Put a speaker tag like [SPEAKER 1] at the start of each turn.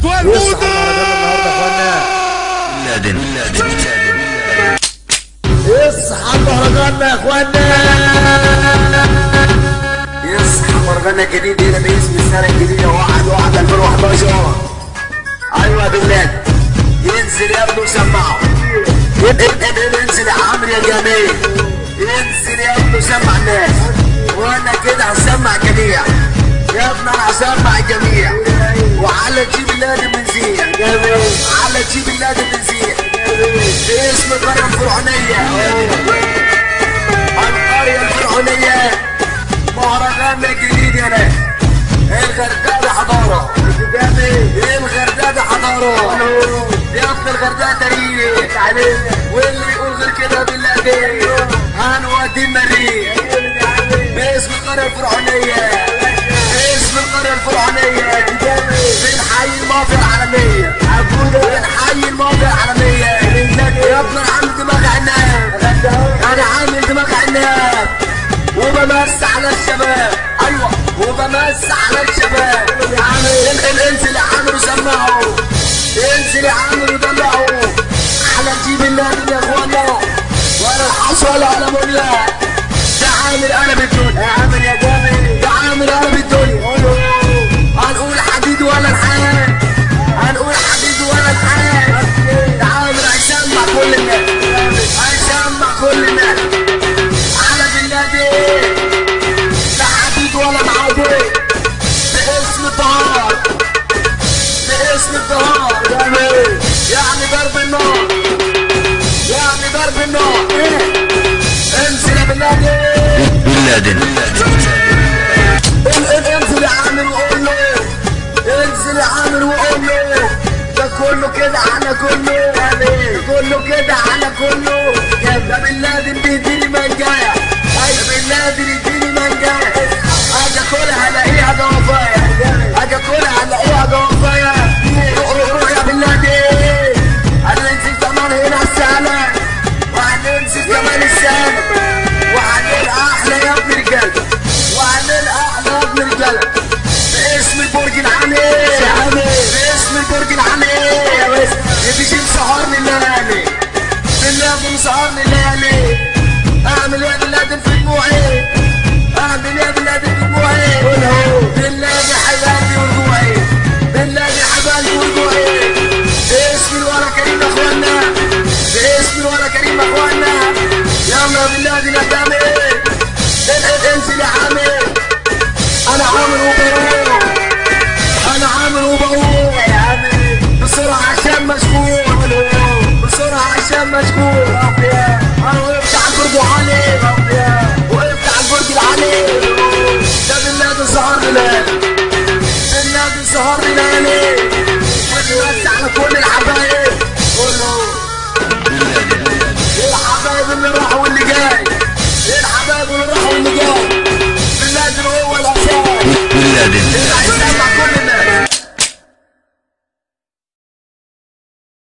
[SPEAKER 1] والموضة
[SPEAKER 2] يصحى مهرجاننا يا اخوانا، يصحى مهرجاننا الجديد هنا باسم السنة الجديدة 1/1/2011. ايوه بالله ينزل يا ابني وسمعه، ينزل يا عمرو يا جميل، ينزل يا ابني وسمع الناس، وانا كده هسمع الجميع يا ابني، انا هسمع الجميع. وعلى جيب النادي بنزيع، على جيب النادي بنزيع باسم القرية الفرعونية، القرية الفرعونية مهرجان الجديد يا ناس. الغردقة حضارة، الغردقة حضارة يا ابن الغردقة تاريخ، واللي يقول غير كده بالله دي هنودي المريخ باسم القرية الفرعونية، باسم القرية الفرعونية. بنحيي المافيا العالمية، بنحيي المافيا العالمية يا ابن. انا عامل دماغ عناب، انا عامل دماغ عناب وبمس على الشباب، ايوه وبمس على الشباب. انزل يا عامر وسمعه، انزل يا عامر ودلعه على جيب النادي يا اخوانا، ولا الحصى ولا على منيا. ده عامر انا بالدنيا، يا عامر يا جامل، ده عامر انا بالدنيا. هنقول حديد ولا الحياة، هنقول حديد ولا الحياة. ده عامر هيسمع كل الناس، هيسمع كل الناس على بالنادي. لا حديد ولا معادي باسم الطهار، باسم الطهار يعني ضرب النار، يعني ضرب النار. انزل يا بالنادي انزل يا عامر وقول له، انزل يا عامر وقول له ده كله كده على كله، كله كده على كله. ده بالنادي بيديني منجاية، ايوه بالنادي بيديني منجاية. اجي اكلها الاقيها جوافاية، اجي اكلها الاقيها جوافاية. روح يا بالنادي، هننزل كمان هنا السهلة، وهننزل كمان السهلة، وهنلقى احلى يا ابن رجالة، وهنلقى احلى يا ابن رجالة باسم البرج العميق، باسم البرج العميق. يجي مسهرني الليالي، بالله مسهرني الليالي. اعمل يا بلاد في دموعي، اعمل يا بلاد في دموعي. بالله حبالي ورجوعي، بالله حبالي ورجوعي. باسم الولا كريم اخوانا، باسم الولا كريم اخوانا. يلا بالله نتامل. انزل يا عامر، انا عامر وبروح، انا عامر وبروح بسرعة عشان مشغول، بسرعة عشان مشغول. انا وقفت على البرج العالي، وقفت على البرج العالي. ده بالنادي سهر ليالي، بالنادي سهر ليالي. وبس على كل الحبايب، الحبايب اللي راحوا واللي جاي، الحبايب اللي راحوا واللي جاي. بالنادي هو الاساس،